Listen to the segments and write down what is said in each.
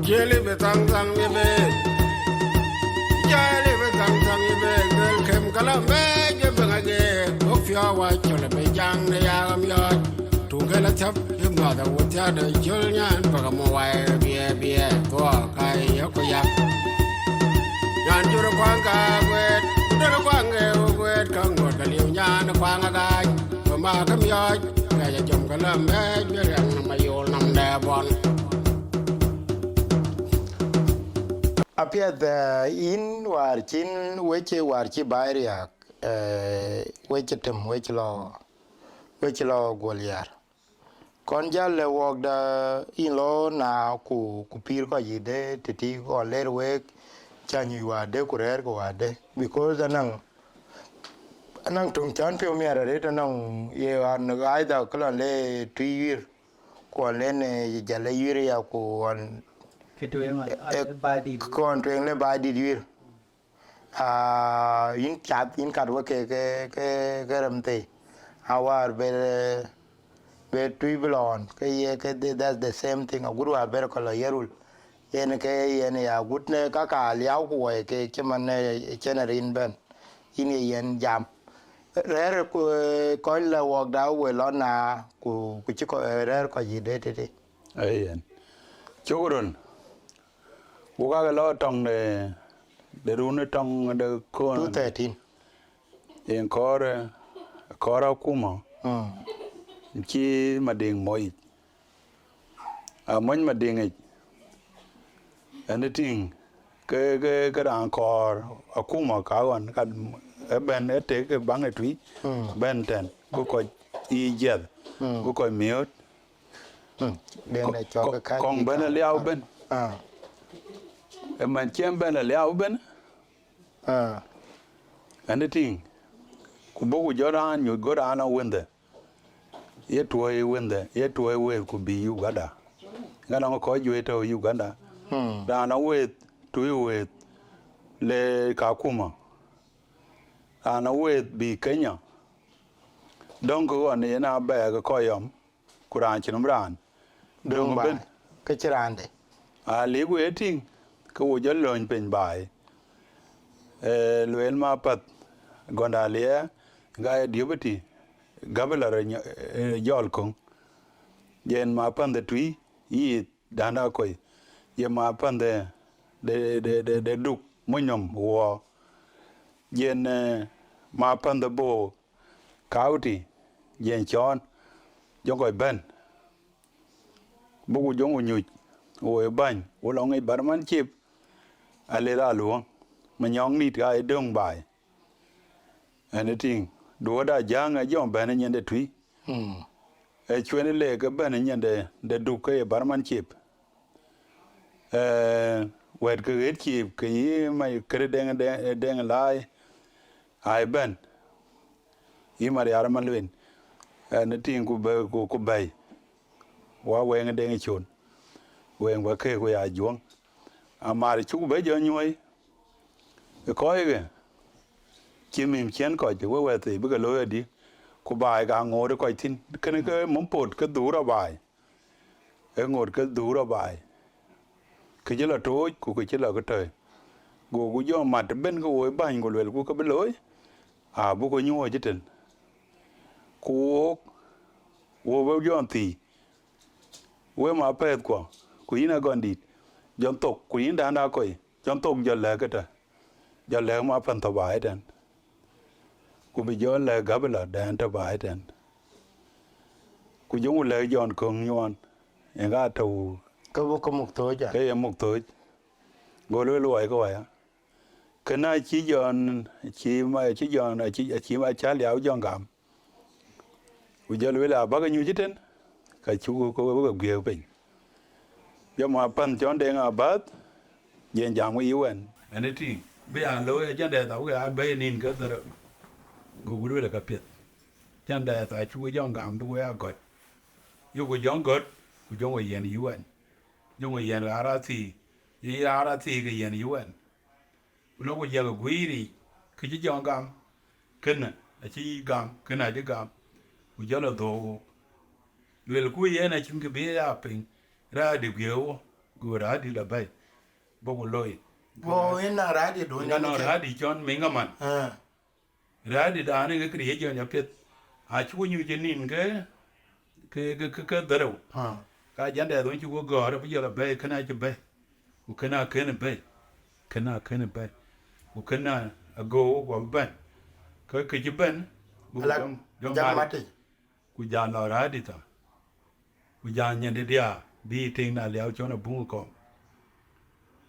Jelly betang tang yebe. Jelly betang tang yebe. Girl kem kala me jebangage. Ofia wa chola be jang ne yam yard. Tungela tap him mother would tell the children pagamo wire be go kai yokoyak. Yan juro kwanga wet. Duro kwanga wet kango kaliu nyan kwanga gai. Mama kam yard. Kaya jom kala me jang na mayol nam de bon. Apia the in war chin weche war chi bairia weche tem weche lo goliar kon jalle wok da in lo na ku pir ko yide titi ko ler we chanyu wade ku rer ko wade because anang tung chan pe mi ara reta nang ye an ga da kala le tuir ko le ne jale yire ya ko an con truyền lên bài đi duyên in chat in cắt với cái làm tì our về truy belon cái that's the same thing agur wa ber ko la yerul yen cái yen ya gut ne ka ka liao ko cái man generin ben in yen jam rare ko la walk da we lo na ku chi ko rare ko ji de de ai choron Buka lo tong de rune tong de ko 213 en kora kuma chi mading moi a mon mading anything ke ran kor akuma ka wan ka ben ete ke bang etui ben ten ko I jet ko miot den de cho ka kong ben liao ben man chem ben liao ben anything ku bogu joran you go down wende ye toy we ku bi Uganda ngana ko ju to Uganda na we to we le kakuma ana we bi Kenya don ko ne na ba ko yom kuran chinum ran don ben ke chirande a le ku eting ko jo lon pen bai luel ma pat gonda le ga diobati gabala jol kong yen ma pan de tui yi dana koy ye ma pan de duk munyom wo yen ma pan de bo kauti yen chon jogoy ben bugu jongu nyu o ban o lo ngai barman chip ale la luong manyong nit ga dong bai anything do da jang a jom ben nyende tui chwene le ga ben nyende de du ke barman chip wet ke chip ke mai kre deng lai ai ben I mari arman lwen anything ku bai wa wen deng chon wen wa ke ko ya juong amari chu be jo nyoy ko ye chimim chen ko je we te bu ga lo di ku bai ga ngor ko tin ken ke mum pot ke du ra bai ngor ke du ra bai ke je la to ku ke la ko te go gu jo mat ben ko we ban go le ku ka be lo bu ko nyo je ten ku wo bo jo ti we ma pet ko ku ina gondit jon tok ku inda na ko jon tok jo le ka ta jo le ma pan to bai den ku bi jo le gabla den to bai den ku jo le jon kong nyon en ga to ko muk to ja ke muk to go le lo ai ko ya kana chi jon chi ma cha liao jon gam ku jo le la ba ga nyu jiten ka chu ko gwe pe yo ma pan jon de nga bat yen jam wi wen anything be a lo jan de ta ga be nin ka ta go gu le ka pet jan de ta chu jon gam du ya got yo go jon got ku jon yen wen jon yen ara ti yi ara ti ga yen wen lo go ya go ri ki ji jon gam ken a chi gam ken a ji gam ku jo lo do lwel ku yen a chung ke be ya pin ra de gyo gu ra di la bay bo ko loy Wo ina radi do na no ra di chon mi ngaman ra di da ne ke ri je nya pet a chu nyu je nin ke daro ka jan da don chu go go ra bi la bay kana je bay u kana bay kana bay u kana go go ban ke je ban jamati ku ja no ra di ta ku ja nya de dia bi ting na liao cho na bu ko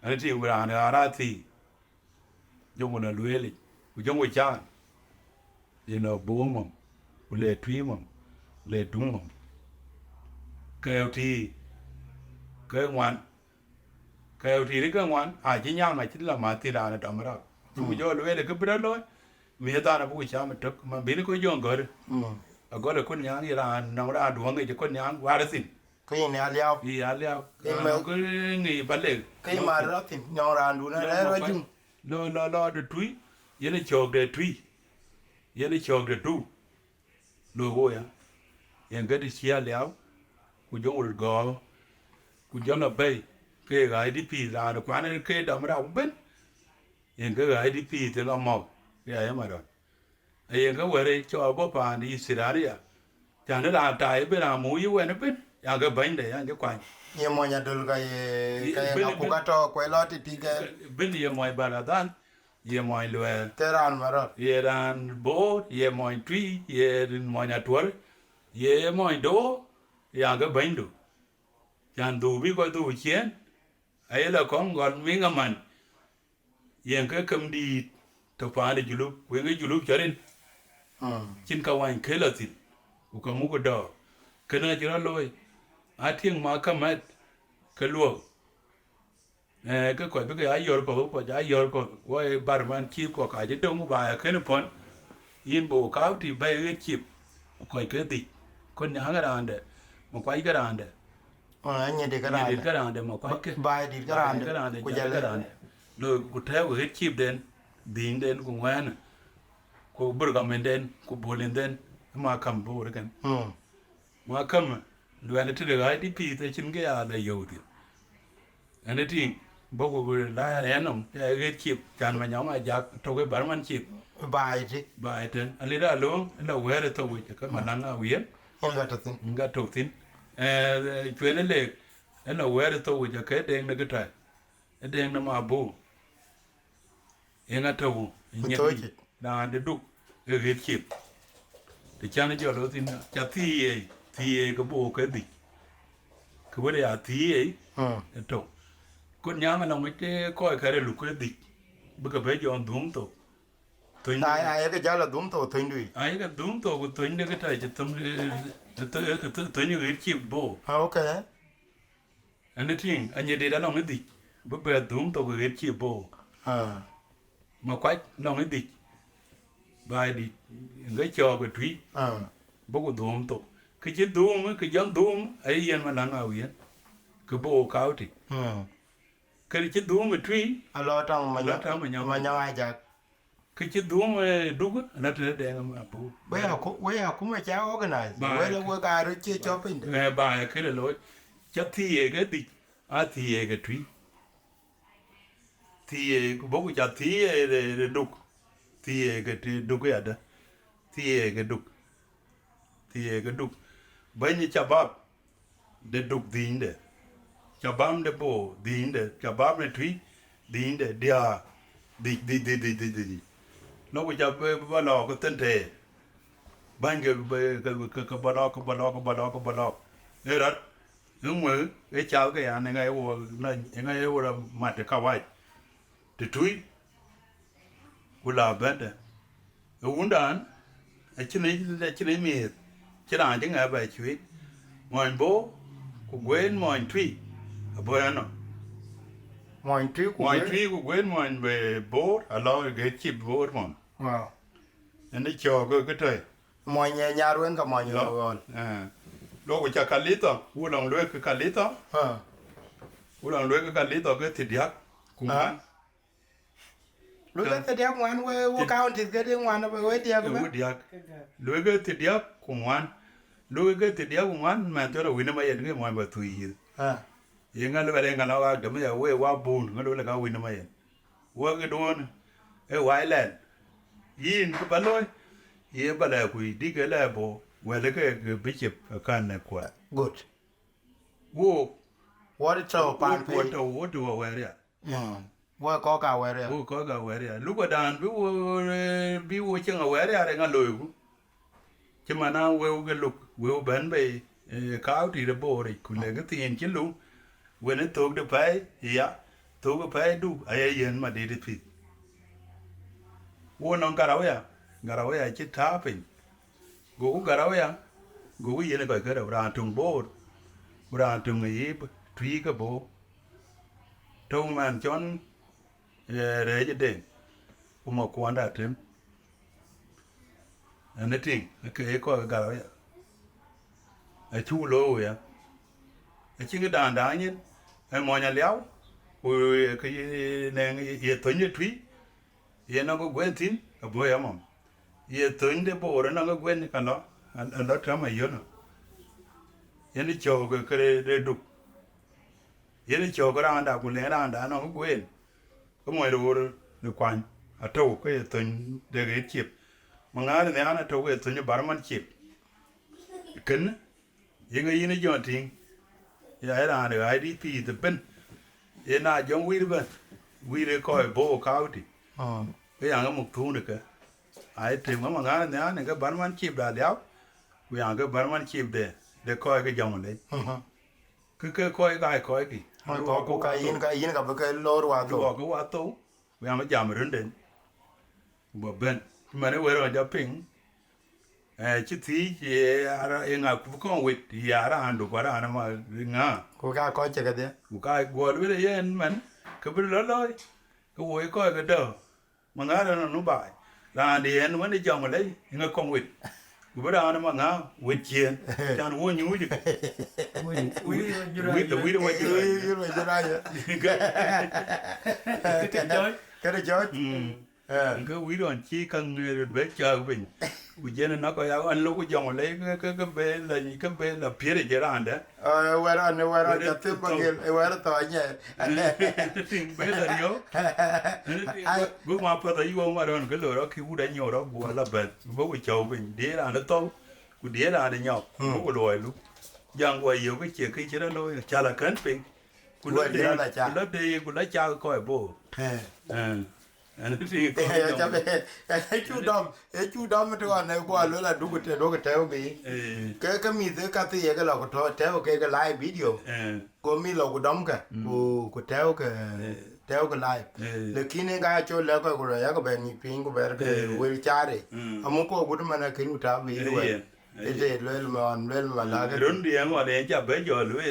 anh chị vừa là ra thì dùng một lưới lịch dùng một cha thì nó buông mỏng lệ truy mỏng lệ đúng mỏng kêu thì kêu ngoan đấy kêu ngoan chỉ nhau này chính là mà thì là đầm đó dùng cho lưới để cứ biết đó vì ta là bùi cha mà trước mà biết nó có dùng gọi gọi là con nhang thì là nó đã đuổi người cho con nhang qua đó xin cái này aliao thì aliao nó cứ nghỉ bắt lệ cái mà đó thì nhau ra đủ nó đấy rồi chứ lo de trui yene chok de trui yene chok de tu lo go ya yen ga di sia liao ku jong ul go ku jong na bay ke ga idp la no kwa ne ke da mra ben yen ga idp te lo mo ya ma do yen ga were cho bo pa ni siraria cha ne la tai be na mu yi we ne ben ya ga ban de ya ga kwa ye mo nya dul cái aku kato ko lo ti tiga ben ye mo baradan ye mo lue teran maro ye ran bo ye mo tri ye mo nya tuor ye mo do ya ga ban do chan du bi ko du chen ai là con gon mi ngaman ye ga kam di to pa de julu we ga julu charin chin ka wan ke la tin u ka mu ko do kana jira loy a thieng ma ka mat ka luo cái coi cái ai yor ko ai yor ko wo barman chi ko ka je dong ba cái nó pon in bo ka ti ba cái chip coi cái ti con nhà cái ande mo quay cái ande anh nhìn cái ande mo quay cái bài đi cái ande ko ja cái ande rồi ku theo cái chip den din den ku ngwan ku burgamen den ku bolen den ma kam bo re kan ma kam lo ane ti ga IDP te chin cái ya da yo ti ane ti bố của la hén ông cái chip chăn mà nhóm Ajak trong cái bản man chip bài trên anh lấy ra luôn là quê rồi thôi cái mà năng ở biển không gạt trục tin chuyện này là quê rồi thôi cái đen nó cái trái cái đen nó mà bù em ngắt trâu nhẹ đang để đục cái chip thì cha nó cho nó tin cha thì cái bù cái gì cái bữa đấy thì ấy trâu con nhà mà nó mới coi cái lục cái địch bây giờ bây giờ đúng tổ ai cái giá là đúng tổ thôi đi ai cái đúng tổ của tôi cái trái chỉ tông tôi như cái chip bò ok anh ấy听anh ấy đi đã làm cái địch bây giờ đúng tổ cái chip bò mà quay làm cái địch bài địch cái trò cái truy bố của đúng tổ cái chết đúng cái giống đúng ấy yên mà làm nào yên cái bò cao thì cái chết đúng mà truy alo trong mà nhau ai chặt cái chết đúng mà đúng á nó trở đen mà bố bây giờ cũng mà cháu cái này bây giờ quay cài rồi chưa cho pin nghe bài cái là lối chắc thì cái gì thì cái truy thì bố của cha thì đục thì cái đục cái đó thì cái đục bây giờ cha bắp để đục gì đấy cha bám để bố đi để cha bám để truy đi để dia đi nó bây giờ bây giờ cái tên thế ban cái ba lo đấy đó hướng mới cái cháu cái anh ngay ở là mặt cái cao vậy để truy của là bên đấy uống đàn trên này miệt trên đàn chứ ngay vậy truy ngoài bố của quên ngoài truy bữa ăn ngoài truy của quên ngoài về bố lo cái chip bố mà anh ấy cho cái trời mọi nhà luôn cả mọi người rồi lúc của cha calito u lòng lưỡi cái calito cái thịt điác cùng ăn lưỡi cái thịt điác ngoan quê cao thịt cái điác ngoan nó phải quê điác lưỡi cái thịt điác cùng ăn lưỡi cái thịt điác cùng ăn mà cho là win mà yên cái ngoài bờ thủy ye ngal ba de ngal wa de me we wa bun ngal le ka win ma ye wa ke don e wa len yin ko ba loy ye ba la ku di ke la bo we le ke bishop kan ne kwa Good. wo What it so pan wo pe? to wo to wa ya What ko ka were? wo ko ga wa ya lu ko dan bi wo chen wa ya re ngal loy ku che mana we ke lu we ban be ka ti de bo re ku le ke tin che lu we ne to de pai ya to ko pai du ay yen ma de pi wo non garawaya che ta pe go garawaya go yen ko ke ra tung bo ra tung yi tri ka bo to man chon re je de mo ko anda tem ane ting ke ko garawaya a chu lo ya a chi ga dan da nyin ai mo nya liao ku ke ne ye to ni tri ye no go gwen tin a bo ya mom ye to ni de bo ra no go gwen ka no an da tra ma yo no ye ni cho ke de du ye ni cho ko ra da ku le ra da no go gwen ko mo ro ni kwan a to ko ye to de ge chip ma nga ne ana to ko ye to ni bar man chip ken ye nga yin jo tin ya ra de idp de ben ye na jong wi de ben wi de ko bo ka ti cái hàng cái mục thu được cái ai tìm mà ngã này cái bán man chip đã đéo cái hàng cái bán man chip để coi cái dòng đấy cái coi cái Ko ka yin ka ba ka lor wa cái do. bỏ cái quả tố cái hàng cái giảm rồi đến bỏ bên mà nó quay rồi cho ping chứ thì ara em ngã cũng không biết thì ara hàng đồ quá ara mà ngã Ko ka ko che ka de. cái quạt với đây em mình cái bên đó thôi cái quay coi cái đầu mà ngã ra nó bài là đi anh vẫn đi chồng ở đấy nhưng con vịt bữa đó nó mà ngã vịt chiên cho nó uống nhúi chứ vịt đâu mà chơi Yu ma jira ya. Cái đó chơi. cái vịt đó chỉ cần bé chờ mình bây giờ nó coi anh lúc cái chồng ở đấy cái bé là phía để chơi ra đấy Wera ja te bagel wera to nya. bé là yếu bữa mà phải thấy ông mà đó cái lối đó khi u đánh nhau đó bùa là bệt bố cái chầu mình đĩa là nó to của đĩa là để nhau bố cái lồi luôn giang quay nhiều cái chuyện đó thôi cha là cấn pin của lớp đi của lấy cha coi bố anh thì Ja be. Chu dom to na ko lo la du ko te bi. Cái mi de ka ti cái lo ko to te cái live video. Ko mi lo ko dom ka. Ko te cái live. Lakini ga cho la ko ya ko be ni pin ko ber ke we chare. Amu ko gudu mana kin ta bi we. Ede lo ma la ga. Run đi mà để cha bé giờ luôn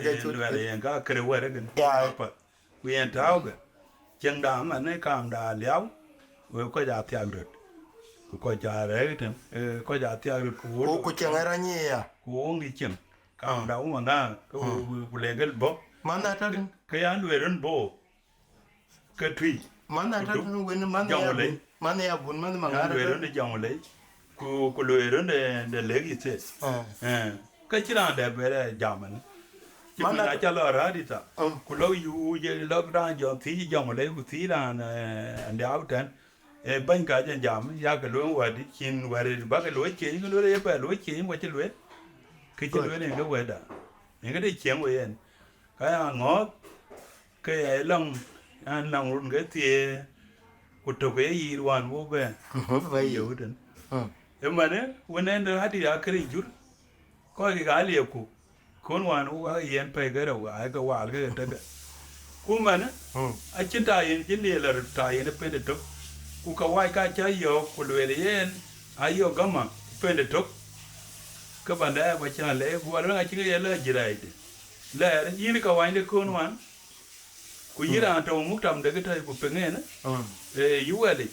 cái chu là để cái kêu qua đó cái we anh tháo cái chân đá mà nó càng đá léo we có giá tiền được có giá đấy thì có giá tiền được ko chen era ni ya. của người chân càng đá mà na cái lên cái bốc Mana ta cái anh về run bộ cái thủy mana ta wen mana ya bun mana anh mangara. về run để dòng lấy của lười run để lấy cái thế cái chỉ là để về giảm mình chứ mình đã cho lỡ ra đi ta của lâu yu giờ lâu ra giờ thì dòng lấy của thì là anh đào trên bên cả chân giảm ra cái lối ngoài đi chín ngoài đi bắt cái lối chín cái lối đấy phải lối chín qua cái lối này cái ngoài đó những cái đấy chén ngoài anh cái ngó cái lòng anh lòng luôn cái thì của tụi cái gì hoàn vô về Vậy hiểu đến em mà đấy when anh đã đi ra cái chút coi cái gái liều của con hoàn u cái yên phải cái đầu cái quả cái đó cú mà nó à chính tại chính liều là tại nó phải được cú cái quay cái trái dừa của lười đấy ai dừa gắm mà phải được các bạn đã phải trả lễ của nó chính cái là gì đấy là gì cái quay được con hoàn cú gì là trong múc trầm để cái thời của bên này nó yếu vậy đi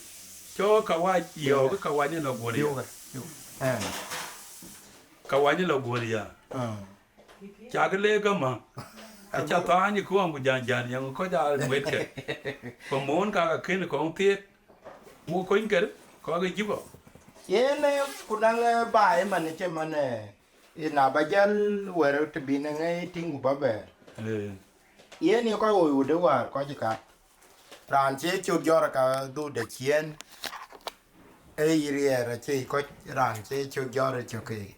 cho cái quay dừa cái quay như là của đi cái quay như là của đi à cha cái lễ cơ mà cha ta như cô ông giàn giàn nhưng có cha biết cái còn muốn cái kia là còn tiếc mua coin cái có cái gì vậy ye ne kunang ba e man che man e na ba jal wero to bi na ngai tingu ba be ye ni ko wo de war ko ji ka ran che chu gyor ka du de chien e yiriera che ko ran che chu gyor che ke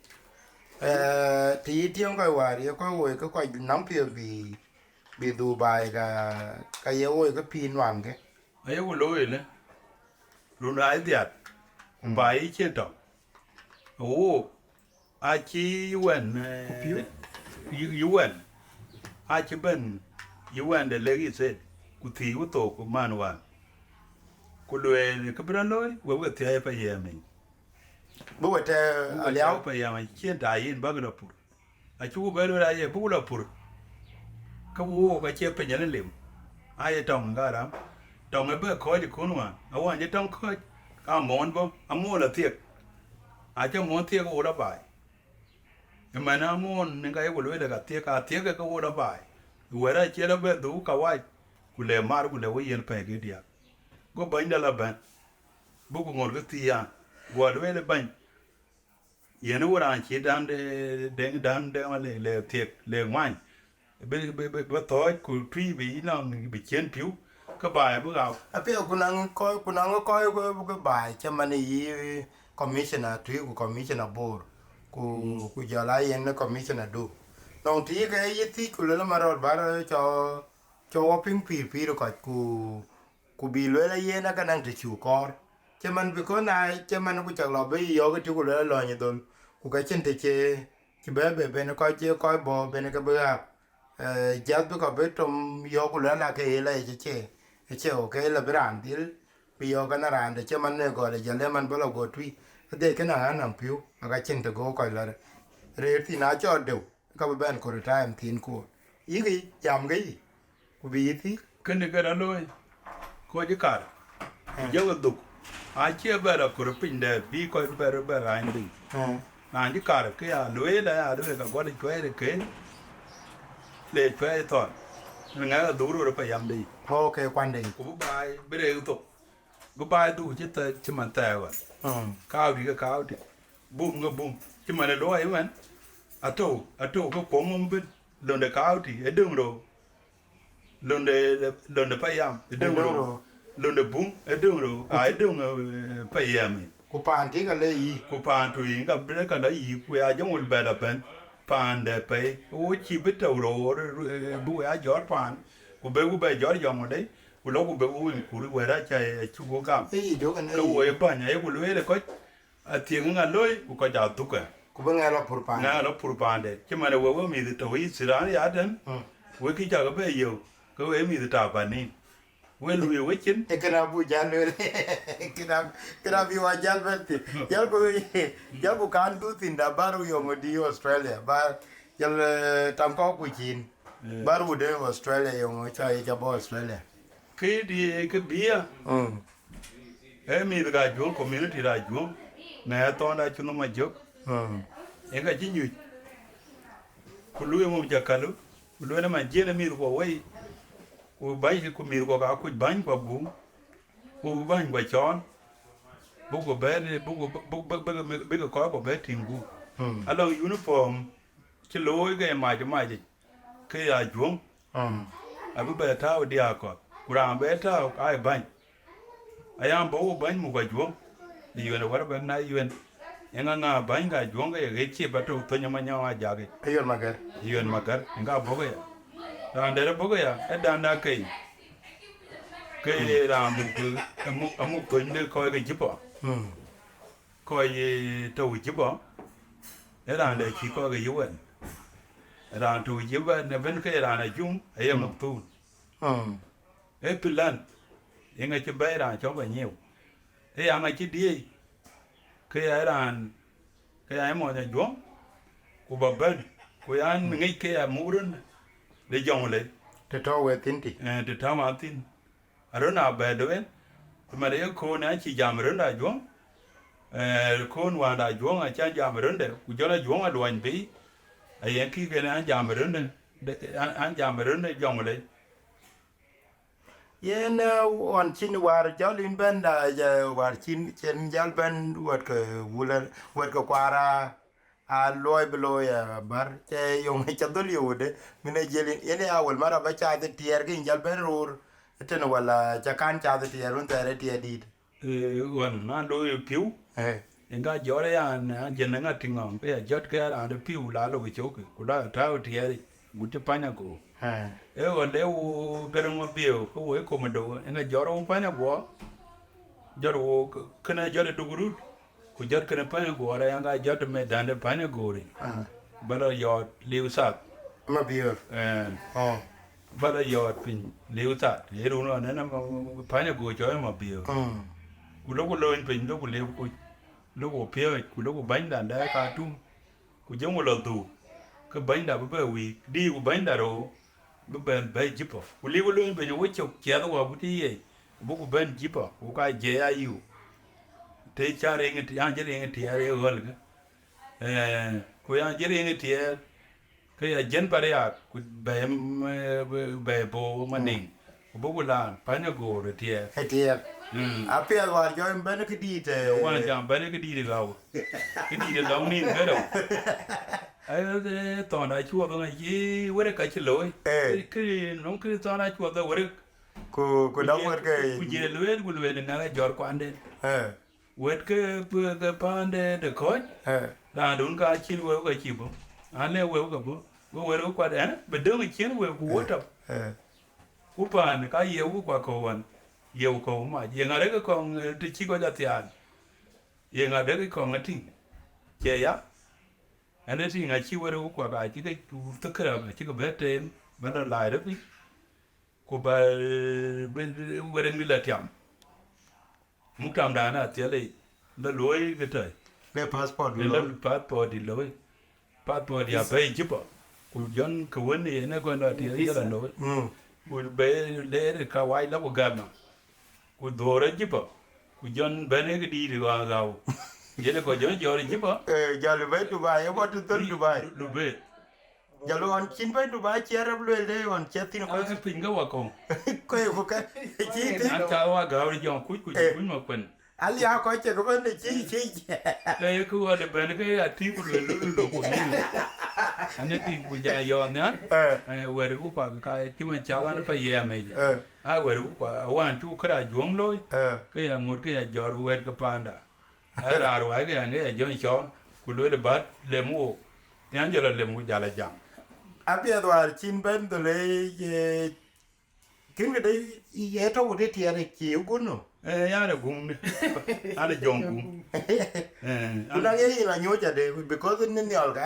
ti tiong ko war ye ko wo ko nam pio bi du bai ka ye wo ko pin wan ke ai wo lo ile lu na dia bai chen to o a chi wen wen a chi ben wen de le gi se ku ti wo to ku man wa ku le ka bra lo wo ti ai pa ye mi bu wa te aliao pa ye mi chen da yin ba ga pur a chu ba lo ra ye bu la pur ka wo ka che pe nya lim ai tong ga ram tong e be ko ji kun wa a wa je tong ko a mon bo a mo la tiek a che mo tiek wo la bai e ma na mon ne ga ye wo le ga tiek a tiek ka wo la bai wo ra che la be du ka wa ku le mar ku le wo yen pe ge dia go ban da la ban bu ko ngor ga ti ya wo le ban yen wo ran che dan de ma le tiek le ngwan be to ku tri bi na bi chen piu ka bai bu ga a pe kunang ko bai che mani yi commissioner tu ku commissioner bor ku jala yen commissioner do non ti ke yi ti ku le marol bar cho ping pi ku bi le yen na kanang ti chu kor che man bi ko na che man ku chak lo bi yo ke ti ku le lo ni don ku ka chen te che be na ko che ko bo be na ka ba jat bi ko be tom yo ku le la ke le che o ke la bran dil bi yo ka na ran de che man ne go le jale man bo lo go twi de ke na an piu ka chen te go ko la re ti na cho de ka ba ben ko time tin ko yi jam ge ku bi ti ken ga ra lo ko ji kar yo ga du a che ba ra ko pin de bi ko ba ra ni na ji kar ke ya lo la ya do ga go de ko ke le pe to nga ga du ro pa yam de ok quan định ku bai be re to go bai du che ta che man ta wa ka bi ga ka di bum ga bum che man lo ai man a to ko ko mum be don de ka di e dum ro don de pa yam e dum ro don de bum e dum ro a e dum pa yam ku pan ti ka le yi ku pan tu yin ga be ka da yi ku ya jong ul ba da pen pan de pe o chi be to ro bu ya jor pan ku be jor yong de ku lo ku be ku we ra cha chu go gam yi do kan ko we pa nya ku le ko a ti nga loy ku ko ja tu ka ku ba nga lo pur pan na lo pur pan de che ma we mi de to yi siran ya den we ki ja ga be yo ko we mi de ta pa ni we lu we chin e kana bu jan le kana bi wa jan verti ya ku kan du tin da baru yo mo di Australia ba jal tam ko ku chin baru de Australia yo mo cha ya bo Australia ke di ke bia e mi de ga jo community ra jo na to na chu no ma jo e ga chi nyu ku lu mo ja kalu ku lu na ma je na mi ko we ku bai ku mi ko ga ku ban ko bu ku ban ko chon bu ko be bu ko be tingu alo uniform ki lo ga ma ji ke ya jung abu be ta o dia ko kuran be ta ai ban ayam bo ban mu ga jung yuen war ba na yuen nga na ban ga jung ga ge chi ba to to nyama nya ja ge yuen magar nga bo ga dan de bo ga e dan na ke ram bu amu ko ne ko ga jipo ko ye to jipo e dan de chi ko ga yuen ran tu jipo ne ben ke ran na jung ayam no tu e pilan nga chi ba ran cho ba nhiều e nga chi die ke ran ke ai mo ne jung ku ba ben ku an ngi ke murun de jong le te to we tin ti de ta ma tin arona ba do en ma de ko na chi jam ron da jung ko wa da jung a cha jam ron de ku jo la jung a loan bi a yen ki ke na jam ron de an jam ron de jong le yen on chin war jalin ben da war chin chen jal ben wat ko kwara a loy beloy bar che yong cha dul yude mine jelin ene awol mara ba cha de tier gi jal ben rur ten wala cha kan cha de tier un tere tier dit wan na do piu nga jore ya na jena nga tingong pe jot ke ra de piu la lo chok ku da ta tier gute panya go wan de u garang mo bio ko we ko do nga joro panya go joro kana jore duguru ku jot kana panya go ra nga jot me dande panya go ri bala yo liu sak ma bio bala yo pin liu sak ye ru no na panya go cho ma bio ku lo ko lo pin lo ku liu ku lo ko pye ku lo ko ban dan da ka tum ku jong lo tu ka ban da ba wi di ku ban da ro bu ben ba jipo ku liu lo pin wo chok che da wa bu ti ye bu ku ben jipo ku ka je ya yu te chare ngi ti anje ngi ti are gol ga ku ya je ngi ti ke ya jen pare ya ku be bo maning ku bu la pa nya go re ti tier a pe war jo ben ke dit wa jam ba ne ke di ga ke di de long ni ga do ai de to na chu ba ngi we ka chi loi ke no ke to na chu da we ku da wer ke ku je lwe na ga jor kwa ande wet ke ke pande de Kooc ra dun ka chin we ka chi bo ane we ka bo we kwa de be de chin we ku wota ku pan ka ye ku kwa ko wan ye ko ma ye ngare ka kong ti chi ko ja tian ye ngare ka kong ti che ya ane ti nga chi we ku kwa ka chi ke tu ta kra ka chi ko be te ba na lai de pi ku ba ben we ngi la tiam mu tam da na te le la loi ke te le passport le passport di loi passport ya pe jipo ku jon ku woni ne ko na ti ya la no ku be le ka wai la ko ga na ku do re jipo ku jon be ne ke di ga ga ye le ko jon jo re jipo jalo be Dubai e what to Dubai Dubai jalo on chin be Dubai cherab le le on chetin ko ka pinga wa ko ko ka chi ti an ta wa ga ri jon ku ma kwen ali ha ko che ko ben chi cái cứ ở đây bên cái tí của lulu của mình anh ấy thì bây giờ giờ nữa về được qua cái chứ mình cháu anh phải về mày về được qua anh chú cái Ajuong lôi cái là một cái giờ về cái panda là rồi cái này giờ cho của lối để bắt để mua thì anh giờ là để mua giờ là chẳng apia dwar chin ben to le kin ga dai ye to de tiare ki ugunu ya là cũng anh là Ajuong cũng kuna ye la nyocha de because ni nyol ga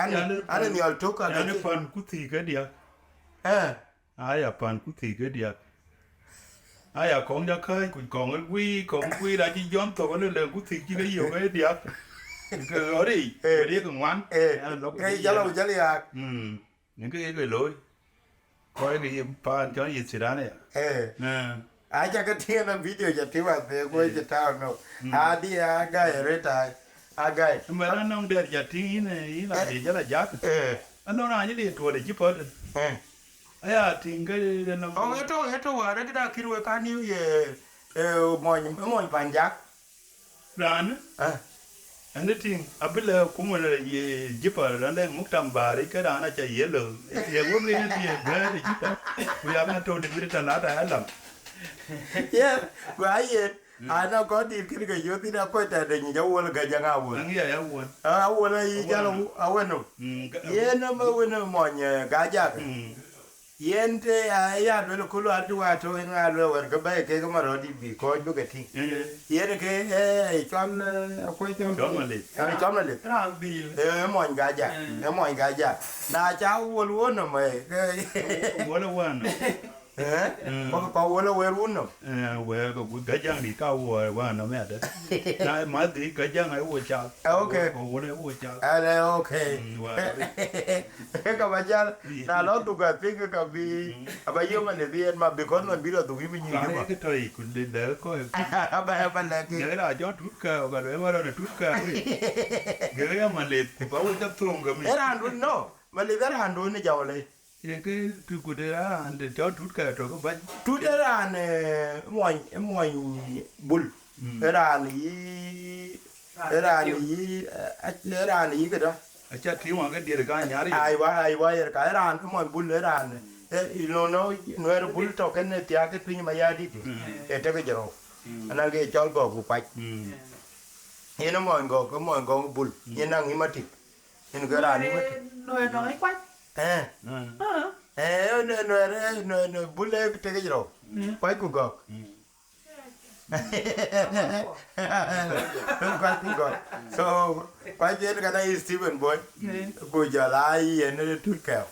an nyol to ka anh pan ku thi cái dia ai à pan ku thi cái dia ai à con ra khơi còn cái quy là chỉ nhóm tổ nó lên ku thi chỉ cái nhiều cái dia cái ở đi cái ngoan cái jalo jalia những cái lối coi cái pan cho gì xí đá này aja ka tiena video ja tiwa te ko je ta no adi aga reta aga mà nó nông đẹp giờ tí này là gì rất là giá anh nói là những điều thua để giúp hết ấy à thì cái nó eto wa ra kita kirwe ka ni ye mo panjak ran anh ấy thì abila cũng là gì giúp ở đây muốn làm bà đấy cái đó nó chạy dễ lừa giờ quốc lý thì về thì giúp bây giờ nó tôi định đi là đã làm yeah wa ye ana ko di kiri ga yo ti da ko ta da ni jawo ga janga wo anh ya ya wo wo na yi jalo aweno ye na ma wona mo nya ga ja yen te ya do ko lo atu wa to nga lo wer ga ba ke ga Maroldit bi ko bu ga ti yen ke chon ko chon ma le ra bi mo ga ja na cha wo lo no me wo lo wan có wo lo wer un no we ko cái giang đi cao wo wa no me da na ma di cái giang ai wo cha okay wo le wo cha okay ka ba ja na lo tu ga ti ka bi aba yo ma le bien ma bi kon man bi lo tu bi ni ma cái thời cũng đi đỡ coi ba la ki nhớ là cho tút cờ và để mà nó tút cờ nhớ mà liệt bảo với chấp thuông cái mình era handun no ma le era handun ni jaw le cái của đây là để cho tút cờ rồi có bánh tút era ne moy bul era ni cái đó acha ti wa ga dir ka nyari ai wa yer ka ran ko mon bul ran no no er bul to ken ne tia ke pin ma ya di e te ke jero ana ge chol go ku kwai ina mon go bul ina ngi mati in ga ran ni mati no ai quay no bul e te ke jero kwai ku go so quay chuyện cái này Steven boy cô giờ lại nó tút kẹo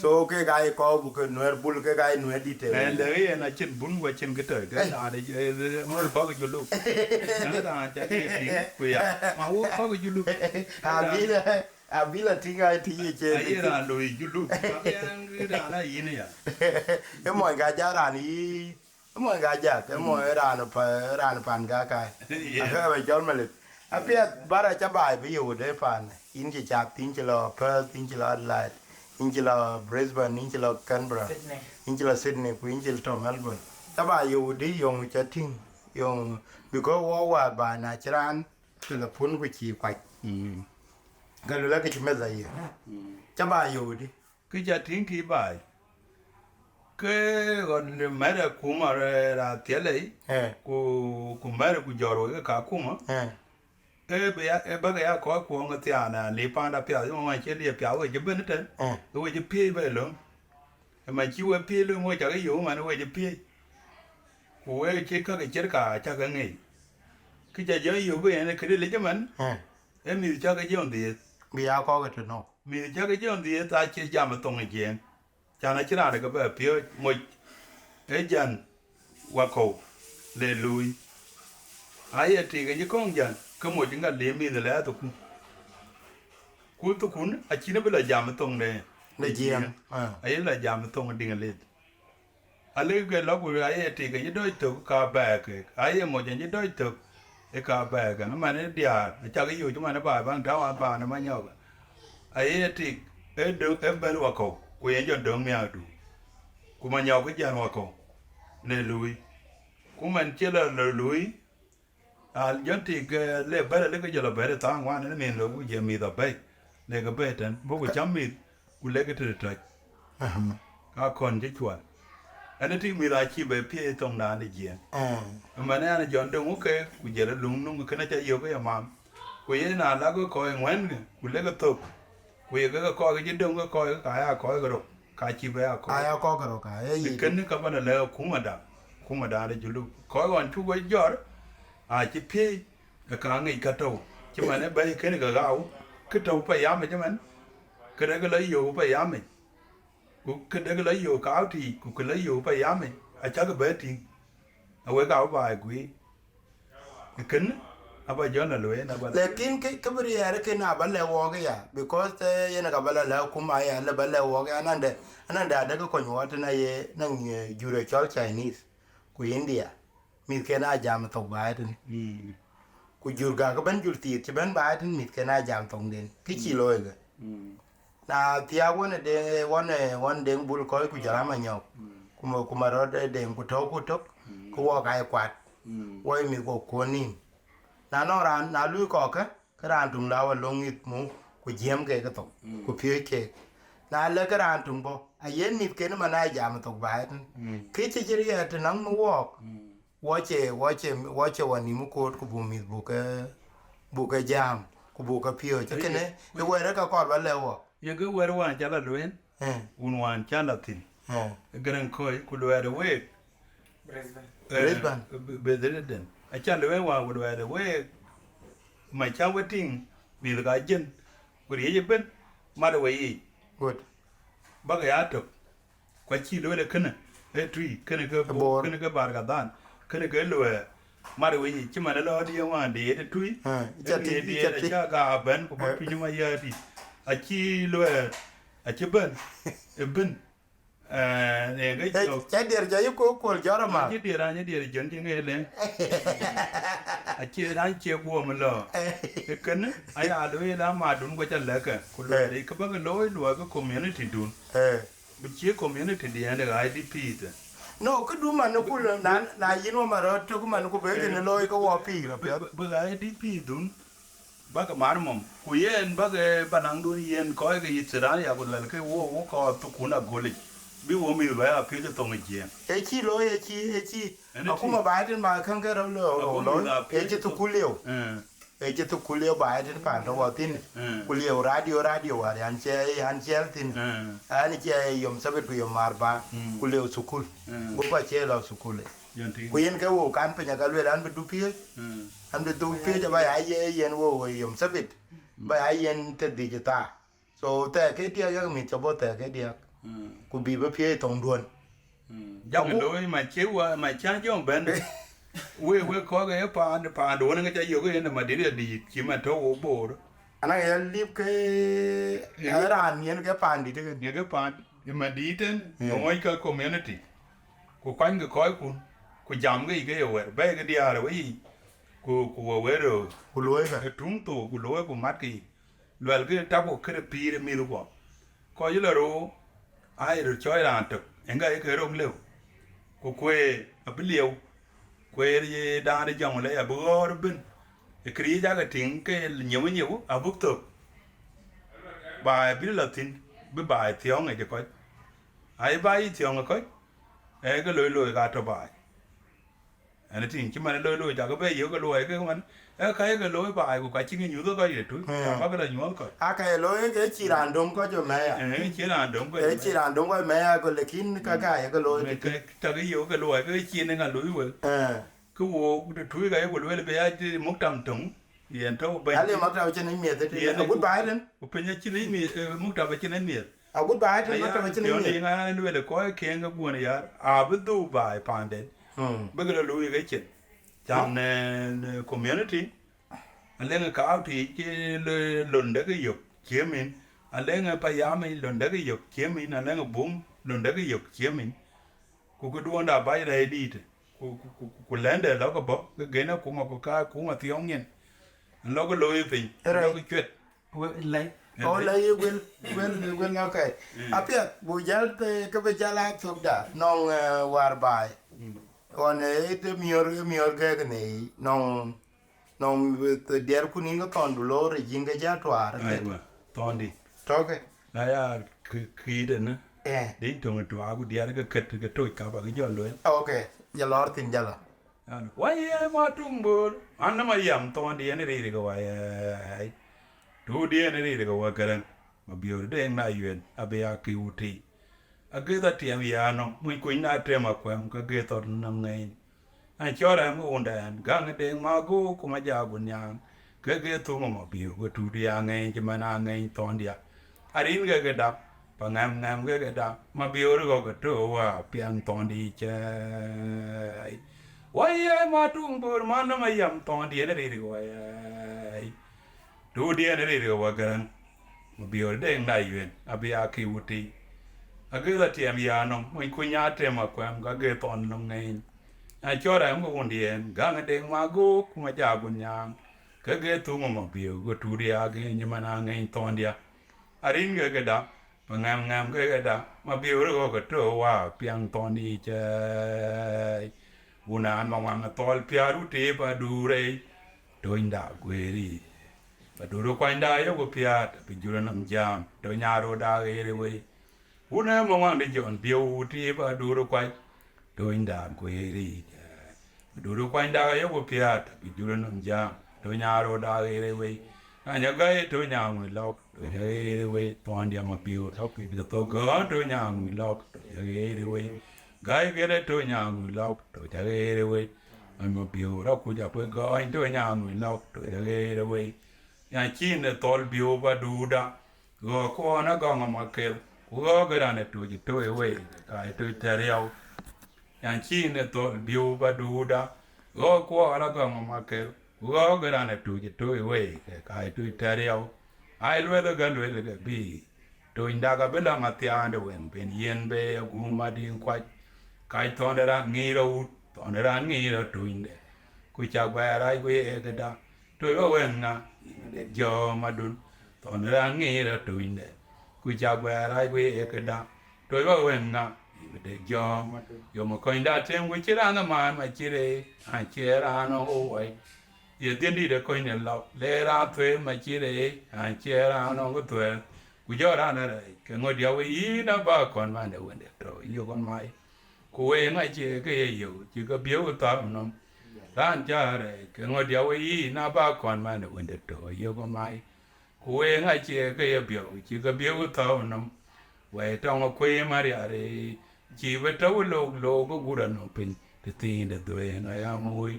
so cái gai có một cái nuôi bull cái gai nuôi đi theo nên đấy là chuyện bún và chuyện cái trời cái là để nó có cái chulu nó là chạy đi quỳ à mà uống có cái chulu à vì là tiếng ai thì gì chứ ấy là lùi chulu cái đó là gì này à cái mọi cái giá đàn đi mọi cái giá cái mọi đàn pan cái cái bây giờ mà Apia bara chabai bi yu de fan inji chap tinchilo Perth tinchilo Adelaide inchilo Brisbane inchilo Canberra inchilo Sydney ku inchilo Melbourne chabai yu di yong chating yong because wa ba na chran tula pun ku chi kwai galu la ke chmeza yi chabai yu di cái gia tiếng khi bài cái còn mấy là cũng mà là tiếng đấy cũng mấy là cũng giỏi rồi cái cả cũng mà bây giờ có cuồng cái tiền này lấy pan đã bèo nhưng mà chỉ lấy bèo rồi chỉ bên đó tên rồi chỉ phi về luôn mà chỉ về phi luôn mới cho cái vụ mà nó về chỉ phi của chỉ có cái chết cả cho cái nghề cái giờ giới vụ bây giờ này cái đi lấy cho mình em mình cho cái gì thì bây giờ có cái chuyện nào mình cho cái gì thì ta chỉ làm một tuần cái chuyện cho nó chỉ là cái bè phi một cái dân qua cầu để lùi ai thì cái gì con dân cái một những cái liềm đi là tụi kun à chỉ nó bây giờ giảm tông này để giang ấy là giảm tông đi lên à lấy cái lóc của ấy thì cái đôi tụ cả bè cái ấy một những đôi tụ cái cả bè cái nó mà nó đià cho cái gì chúng mà nó bài bằng trâu ăn bà nó mới nhau ấy thì ấy được em bên hoa cầu của ấy cho đường mèo đủ của mà nhau cái chân hoa cầu nên lùi của mình chỉ là lùi dân thì cái lẽ bé là cái giờ là bé để tao ngoan nên mình luôn cái giờ mình tập bé để cái bé đến bố cái chấm mình cũng lấy cái thứ đấy các con chơi chuột anh ấy mình lại chỉ bé phía trong đó để gì mà này anh chọn đúng ok cũng giờ là đúng đúng cái này chơi yêu cái mà cái gì nào là cái coi ngoan cũng lấy cái tục cái coi cái gì đúng cái coi cái coi cái rồi cái chỉ bé coi cái rồi cái này các bạn là cũng mà đã để chịu coi còn chú cái giờ chỉ phi cái ngày cái trâu chứ mà nó bây cái này cái gạo cái trâu phải ám chứ mình cái đấy cái lấy dầu phải ám mình cái đấy cái lấy dầu cáo thì cái lấy dầu phải ám mình chắc cái bé thì với gạo vài quý cái kính bây giờ là lưỡi nó bây lekin cái bữa giờ cái nào bán leo hoa cái ya because ये ना cái bán leo cũng ai là bán leo hoa cái anh đây đã cái con hoa thế này năng dure chol Chinese của India mình cái nào giảm tốc bài thì của jurga các bên jur tiệt cho bên bài thì mình cái nào giảm tốc đến cái chỉ lôi cái na tia one đeng bul coi của jara Manyok của Maroldit đeng của thóc của hoa cái quạt quay mình của nín na nó ran na lui có cái ran tung lao long ít mu của giếm cái tốc của phía cái na lấy cái ran tung bo à yên nít cái nó mà nay giảm tốc bài cái chỉ là năng mua wache wani mukot ku bumi buka jam ku buka pio che kene e wera ka kor ba lewo ye go wera wan chala luen un wan chala tin gran koi ku wera we Brisbane a chala we wa ku wera we mai cha weting bi ga jin ku ye ben ma da we good ba ga ya to kwa chi lo le kana e tri kana ga bar ga dan cái cái lùi mà rồi gì chứ mà nó lo đi ngoài để thui để cho gà bên của bác nhưng mà giờ thì ở chi lùi ở chi bên này cái trái điệp trái cô gió mà cái điệp dẫn tiếng nghe lên ở chi đang chia qua mình lo cái cấn ấy à lùi là mà đúng cái chân lẽ cả của lùi đấy các bác cái lối cái community đúng bị chia community đi anh là IDP thế no cái đứa mà nó cũng là gì nó mà rồi cho cái mà nó cũng bé thì nó lôi cái hoa pì là bé bữa ấy đi pì đúng ba ka man mom ku yen ba ke banang du yen ko ke yitsira ya ko le ke wo ko to kuna gole bi wo mi ba ya pe to ngi e chi lo e chi akuma ba tin ma kan ga lo e chi to kulio e chi to kulio ba tin pa to wa tin kulio radio wa an che tin an che yom sabet ku yom marba kulio sukul bu pa che lo sukul ku yen ka wo kan pe nya ga le an du pie an du pie ja ba ya yen wo yom sabet ba ya yen te digital so te ke dia ga mi cho bo te ke dia ku bi ba pie tong duon Yang lối mà chiếu qua mà chán chứ không bên we có cái pa đồ nó cái nhiều cái mà đi chỉ mà thâu bộ đó anh ấy liếp cái ở ran nhiên cái pan đi cái nhiều cái pa mà đi trên ngồi cái community của quanh cái khói của giảm cái ở bé cái dia rồi ấy của về rồi ku lối cả cái trúng tổ của lối của mắt cái loại cái tao của cái pi để mi luôn coi như là rồi ai rồi chơi là được anh cái rong liều cô quê ở bên liều quê đi đa đi dòng lấy ở bờ đó bên cái kia ra cái tiếng cái nhiều ở bức tường bài biết là tin biết bài thiếu ngày cho coi ai bài thiếu ngày coi cái lôi gạt cho bài anh tin chứ mà lôi chả có bây giờ cái lôi cái mình cái lôi bài của cái chính nhiều cái gì thôi chả có cái là nhiều coi cái lối cái chỉ đàn đông có cho mẹ chỉ là đúng cái chỉ đàn đông có mẹ có lekin cái lối cái yếu cái lôi cái chi nên là lôi vậy cái wo thui cái của lôi là bây giờ một trăm trống hiện đâu bây giờ mà trâu trên miệt thì ở bút bài đến bây giờ trên miệt một trăm trên miệt ở bút bài thì nó trâu trên miệt thì ngay lôi là có cái kén cái buồn này à biết đâu bài pan đến bây giờ lôi cái chuyện trong community anh lên cái cao thì cái luận đấy cái dục chiếm mình anh lên cái bây giờ mình luận đấy cái dục chiếm mình anh lên cái bún luận đấy cái dục chiếm mình cái đuôi đã bay đây đi cái lên đây nó có bó cái nó cũng mà thiếu nhiên nó có lôi gì nó có chuyện lấy quên nhau cái à biết buổi giờ thì cái bây giờ là thuộc đã nong war bài còn ấy thì miêu cái này nong từ der kuning cái con đủ lô rồi chính cái giá tòa rồi toàn đi cho cái là khi đấy nữa đấy trong cái tòa của der cái trôi cả vào cái giò lưới ok giờ lót tin giờ là why mà trung bồ anh mà yam toàn đi này đi cái why tu đi này đi cái why cái mà biểu đấy anh nói chuyện abia kiuti cái đó thì em giờ nó mình cũng đã xem mà quen cái đó năm ngày anh cho ra một vấn đề Garang Deng mà cũng mà giờ buồn nhang cái thu mà biểu cái tu đi ngày chứ mà ngày toàn đi à đến cái đó và ngam cái đó mà biểu rồi cái trâu à piang toàn đi chơi why mà trung bồ mà nó mà yam toàn đi này đi why tu đi này đi why cái mà biểu đấy anh nói chuyện abia kiuti cái đó thì em giờ nó mình cũng nhớ thêm mà quen cái toàn năm ngày anh cho ra một vấn đề Garang Deng mà cũng mà giờ buồn nhang cái thu mà biểu cái tu đi cái nhưng mà ngày toàn đi à đến cái đó và ngam cái đó mà biểu rồi cái trâu à piang toàn đi chơi buồn ăn mà ngang toàn piaru te và đủ rồi đôi đã quê đi và đủ quanh đây có piat bị dura nằm jam đôi nhà rồi đã cái rồi una mong đi chọn biểu thì và đủ quay đôi đã quê đi đủ quay đã có piat bị dura nằm jam đôi nhà rồi đã cái rồi anh nhớ cái đôi nhà người lộc cái rồi toàn đi mà biểu thóc bị tôi có đôi nhà người lộc cái rồi cái đấy đôi nhà người lộc cái rồi anh mà biểu đó cũng chả phải có anh đôi nhà người lộc cái rồi nhà chi này toàn biểu và đủ đã rồi có nó còn mà kêu có cái đó này tôi vậy cái tôi theo nhà chi này toàn biểu và đủ đã rồi có nó còn mà kêu có cái đó này tôi vậy cái tôi theo ai luôn đó gần luôn cái bi tôi đã có biết là mà tiền đâu bên yên về cũng mà đi quay cái thằng đó nghĩ đâu thằng đó nghĩ đâu tôi đấy cứ chắc về lại cái đó tôi có quen na giờ mà đúng thằng đó nghĩ đâu tôi đấy cứ chắc về lại cái đó tôi có quen na giờ mà coi đã xem cái chuyện đó mà chỉ để chỉ ra nó vậy ye tiên đi được coi này lọc lê ra thuê mà chia đấy chia ra nó có thuê cú cho ra này cái ngôi điều ý nó ba con mà đều vấn đề rồi nhiều con mai cú ấy ngay chia cái hiểu chỉ có biểu cái tao nó ra cho đấy cái ngôi điều ý nó ba con mà đều vấn đề rồi nhiều con mai cú ấy ngay chia cái biểu chỉ có biểu cái tao nó vậy trong cái quê mà đấy chỉ với trâu lô có cú đàn nó pin thì tiền để tụi nó ăn mui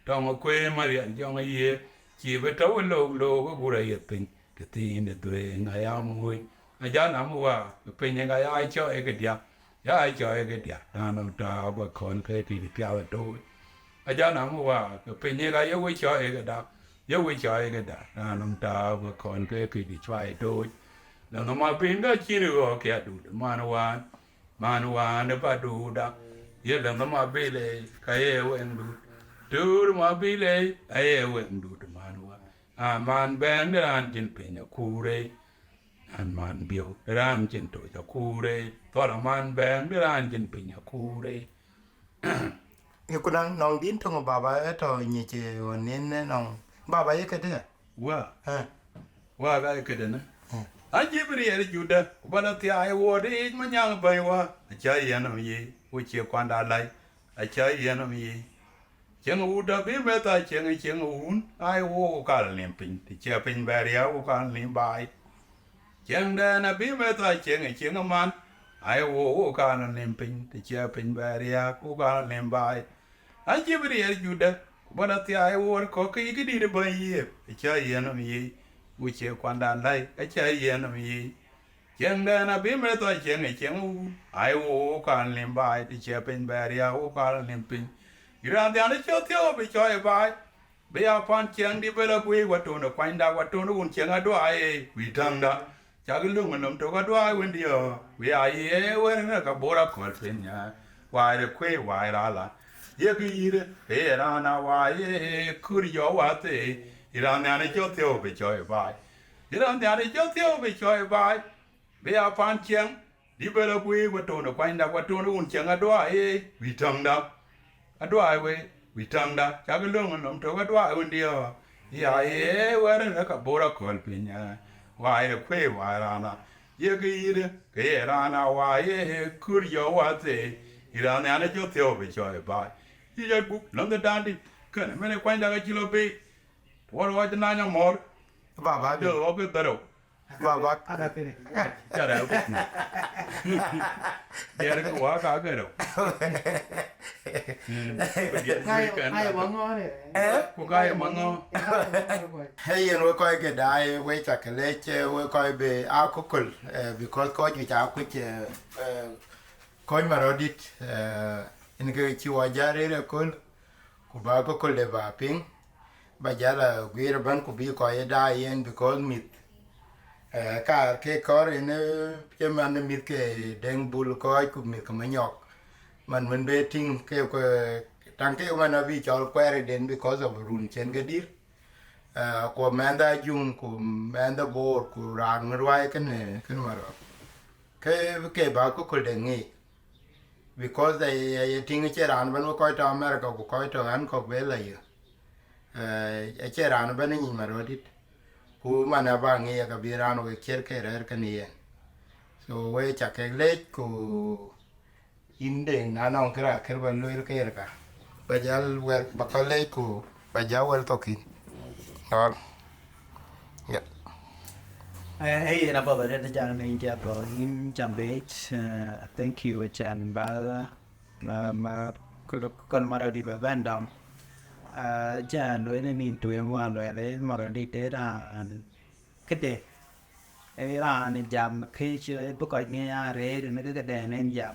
trong cái quê mà điện trong cái gì chỉ với trâu lô có cú đầy pin cái tiền để tụi nó ăn mui ai cho nằm qua pin những cái ai cho cái dia ai cho cái dia nó trao qua con cái thì piao đôi ai cho nằm qua pin những cái yêu cho cái đó yêu cho cái đó nó trao qua con cái thì choai đôi là nó mà pin đó chỉ được cái đủ mà nó bắt đủ đó ye là nó mà bị lệ cái em đủ mà bị lệ em đủ mà man bên đó anh trên pin nó cure anh man biểu đó anh trên tuổi cho cure to là man bên đó anh trên pin nó cure yêu con đang nong biến thông bà ấy thôi như chị nên nong bà ấy cái đấy wa cái đấy nữa anh chỉ biết là juda bana ti ai wo đi mà nhang bay wa chơi yên nó gì u chia quan đà lại chơi yên nó gì chẳng u đã biết mấy ta chẳng u ai wo cả liền pin thì chơi pin bè u cả liền bài chẳng đây là biết mấy ta chẳng man ai wo cả liền pin thì chơi pin bè u cả liền bài anh chỉ biết là juda bana ti ai wo có cái đi để bay chơi yên nó gì u chia quan đà lại chơi yên nó gì chẳng đây là biết mấy ta chẳng u ai wo cả liền bài thì chơi pin bè u cả liền pin Iran dia ni cho theo bị cho bài bây giờ pan chiang đi về là quê quạt trốn ở quanh đó quạt trốn nó cũng chiang ở đó ai bị thằng đó chắc cái lúc mà nằm trong cái đó ai quên đi à vì ai quên nó cả bố ra khỏi bên nhà vài được quê vài ra là giờ cái gì đấy bây giờ nó vài cứ đi vô vài thế Iran dia ni cho theo bị cho bài Iran dia ni cho theo bị cho bài bây giờ pan chiang đi về là quê quạt trốn ở quanh đó quạt trốn nó cũng chiang ở đó ai bị thằng đó adwa we vitanga chagelo ngom to adwa undio ya were na ka bora kol pinya wa ire kwe wa rana ye gire ke rana wa ye kuryo wa te irana ne jo theo be jo ba ye bu nom da dandi kana mene kwanda ga kilo be wa na nya mor bà do o ke taro bà chara o der ko wa ka ga ro ai mà ngon ko ga ma ngo hay rồi coi cái đài quay chặt cái lệ chơi quay coi về áo cúc because coi cái áo cúc coi Maroldit in cái chiwa jare rồi cô ba cúc để bà ping bà giờ là quý ban cô bị coi đài yên because mít cả cái coi này cái mình mít cái đeng bul coi cũng mít cái Manyok mình về ting cái tăng cái mà nó bị cho quay đến because of run trên cái đi ko manda Ajuong ko manda bor ko rang ruai cái mà cái ba ko đeng ngi because they ting che ran ban ko to America ko to an ko be la ye che ran ban ni Maroldit ko mana ba ngi ka bi ran ko cái rer kan ye so we cha ke le ko inde na non kra ban lo cái ka bajal wer bakale ko bajawal tokin all yeah hey na baba da jang ni ja bro in jambe thank you chan ba ma con Maroldit ba ban dom ja đối nên nhìn tụi em qua rồi đấy Maroldit đấy là cái đề ấy là nên jam khi chơi bữa coi nghe rồi nó cái đề nên jam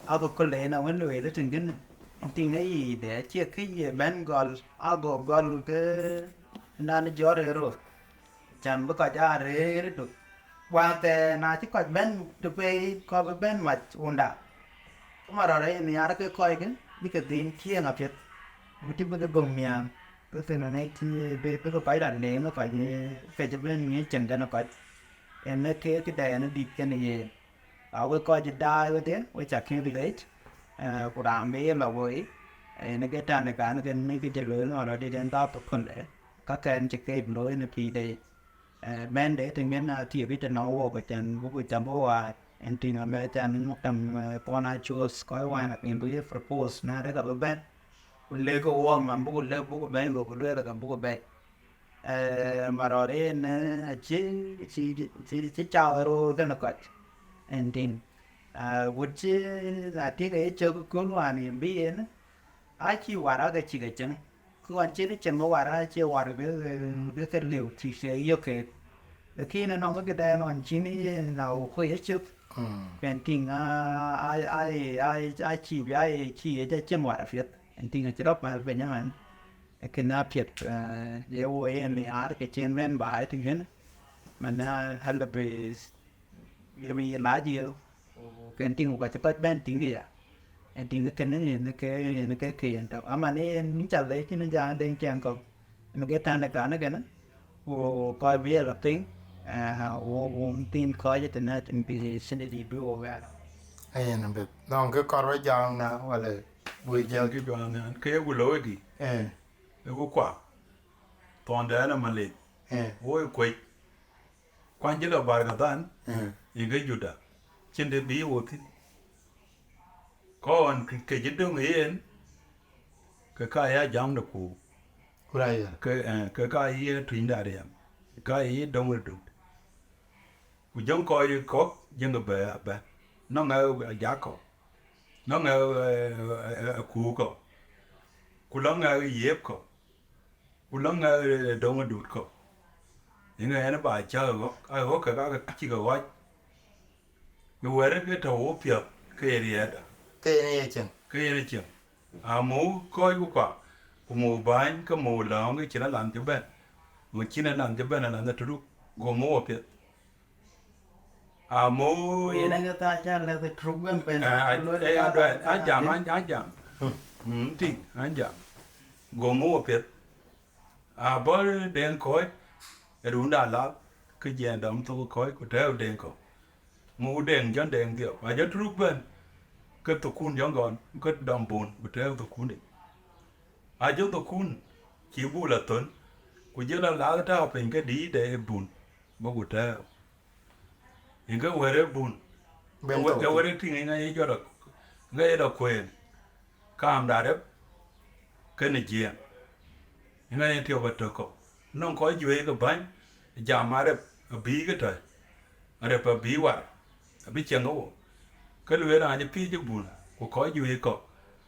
ao bữa coi lẽ nào vẫn lười đó chừng cái tiếng ấy để chia cái gì bên gol ao gol cái nên gió rồi jam bữa coi ra rồi được qua thế na chỉ coi bên tụi bay coi bên mặt unda mà rồi đấy nhà đó cái coi cái tiếng kia ngập chết bữa cái bông miang cái tên này thì về cái cái đàn ném nó phải phải cho bên những chân cho nó coi em nó cái đề nó đi cái này ở cái coi chỉ đai cái tiếng với chặt khi bị đấy của đàn mấy em là với nó cái trang này cả nó cái chơi lớn rồi đi đến đó tập phần để các cái chơi game lối nó thì để men để thì men thì biết nó vô cái chân vô cái chân vô anh tin là mấy chân tầm con ai chúa coi ngoài là mình bây propose na đấy gặp bên lê cô uông mà bố bên bố lê là cầm bố bên mà rồi đấy nó chỉ chào rồi cái nó coi anh tin would chứ là tiếc cái chơi cái cuốn hoa này biết nó ai chỉ vào đó cái chỉ cái chân cứ anh chỉ cái chân mà vào đó chỉ vào được biết cái liều thì sẽ yêu cái khi nó có cái đèn anh chỉ nào khơi hết trước anh tin ai chỉ cái chân vào phía anh tin cái đó mà về nhà mình cái nào phiệt nếu em cái chân ven bãi thì hết mà nó hay là về vì lá gì cái tin của cái chất bên tiếng gì à anh tin cái này cái kia anh mà này những trả lấy chứ nó ra đen chàng còn nó cái tan này cả nó cái nó coi bia là tiếng tin coi cho tình hình bị sinh đi bữa về ai nè biết non cái con với giang nào hoặc là Vui chơi cái chuyện này, cái của lối đi, cái của quả, toàn đấy là mà lên, ôi quậy, quan chỉ là bài cái tan, những cái juda, trên đấy bí vô thì, còn cái chuyện đó người ấy, cái ấy jam được cụ, Right. cái ấy truyền đạt đấy, cái ấy đông được, cụ giống coi có những cái bè, nó ngay giá có. Nó nghe cú có, cú lăng nghe dép có, cú lăng nghe đông đụt có, những người nó bài chơi có, ai có cái chỉ có vậy, cái vậy đó cái thầu phiệt cái gì đó, Cái này chứ. cái gì chứ, mù coi của mù bánh cái mù lăng cái chỉ là làm cho bên, mà chỉ là làm cho bên là làm cho trục, của mù phiệt. Mù vậy nên người ta cho là cái trục bên anh giảm thì anh giảm gồm mua phiệt bơ đen khói đúng đà lắm cái gì đóng tôi khói của theo đen cổ mua đen cho đen kiểu và rất rút bên cái tổ kun giống gọn cái đầm bùn của theo tổ kun đấy giống tổ kun chỉ bu là tuấn của giờ là lá cái thao thành cái đĩ để bùn bao của theo những cái quầy đấy bùn cái quầy đấy thì ngay cho được ngay đó quên cam đã đấy cái này gì ngay theo vật được không nó có duy cái bánh giảm mà đấy bí cái trời đấy phải bí quá bí chẳng ngô cái lưỡi là như phi chứ buồn có duy có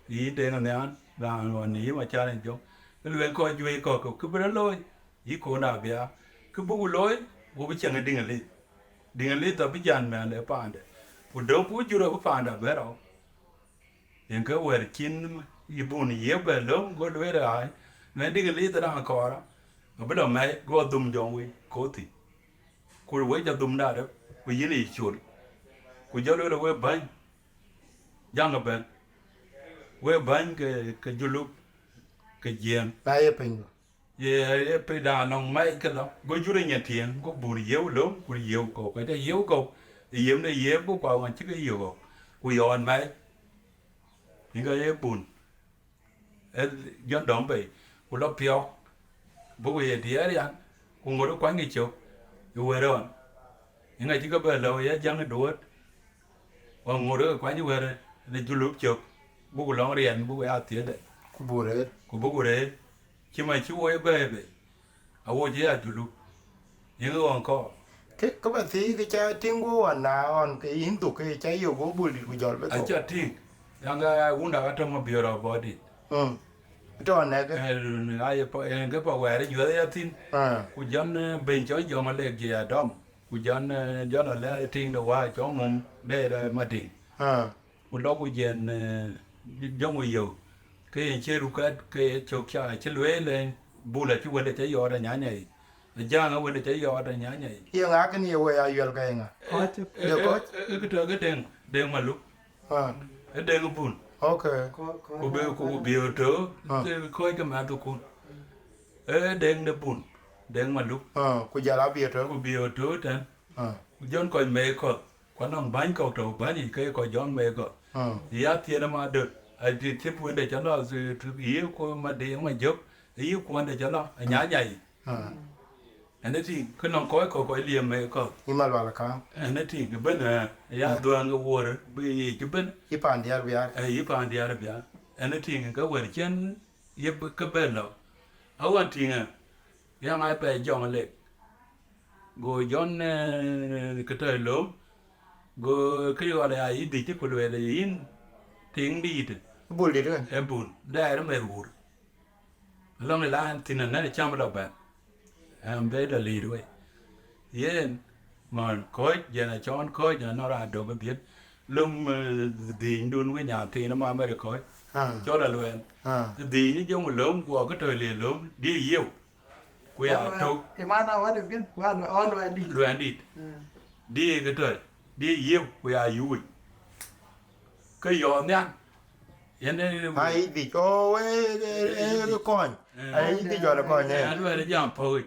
ý tên là này là ní mà cha này giống cái lưỡi có duy có cứ biết lôi ý cô nào bia cứ bố lôi bố bị chẳng đinh lên tập bị giàn mà để phản đấy bố đâu bố chưa được phản đã biết đâu những cái quầy chín ibun yếp về lớn có đuôi rồi nên đi cái lý ta đang có đó mà bây giờ mày có đùm giống với cố thì cô với cho đùm đã đó với cái gì chuột cô giáo đôi là với bánh giang ở bên với bánh cái du lịch cái giang Đây bình. ye pe da nong mai cái đó có du lịch nhà thiền có bùn yếu lớn bùn yếu cổ cái đấy yếu cổ yếu này yếu bố qua còn chứ cái yếu cổ cô yếu mai những cái bùn dân đóng về của lớp phiêu bố về thì ấy ăn cùng ngồi đó quán ngày chiều về rồi những ngày chỉ có về lâu ấy dân nó đuổi còn ngồi đó quán như về đây nên chú lúc chiều bố của nó riêng bố về ăn tiết đấy của bố của đấy chứ mà chú ấy về ở chỉ là chú lúc những cái còn có Cái các bạn thấy cái cha tiếng của anh nào cái yến tục cái cha yêu của bùi của giỏi với anh chưa听yang cái uống đã trong một biểu rồi body Cho anh này cái. ai cái bảo vệ đấy dưới đấy tin của dân bên chỗ giờ mà lấy gì đom của dân là lấy tin đầu qua chỗ mình đây là mà đi một lúc của dân giống người yêu cái chơi lúc cái chỗ chơi lưới lên bu là chú quên để chơi giò là nhá nhảy giang ở quên để chơi giò là nhá nhảy Yêu ngã cái nhiều vậy yêu cái ngà. Được có. cái đèn mà lúc cái đèn của bùn Ok. của biểu trớ coi cái mà tụi con đèn nó bùn đèn mà lúc Của giờ lá bia của biểu trớ trên dân coi mẹ có quan ông bánh cầu trầu bánh gì cái coi dân mẹ có thì á thiên mà được ai đi tiếp vấn đề cho nó rồi ý của mà để mà giúp ý của vấn đề cho nó nhá nhảy anh ấy thì cái nó có liềm mấy có nhưng mà là cái anh ấy thì cái bên này ya đoàn cái water bị cái bên ipan dia biar ấy pan đi Arabia anh ấy thì cái vật chân yếp cái bên đó ở anh thì ya mai phải dọn lại go dọn cái trời lớn go cái gọi là ý đi chứ có loại là in tiếng đi đấy bul đi rồi em buồn đây là mấy buồn long này là thì nó này chăm đâu bạn em bé là lì rồi yên mà coi giờ này cho anh coi giờ nó ra đồ bên biết lum thì đun với nhà thì nó mà được coi cho là luôn thì như giống một lớn của cái trời liền lớn đi yêu quê à đâu thì mà nào mà được biết qua rồi on rồi đi luôn đi cái trời đi yêu quê à yêu cái gió nhá ai đi cho cái con ai đi cho là con này anh về giảm phơi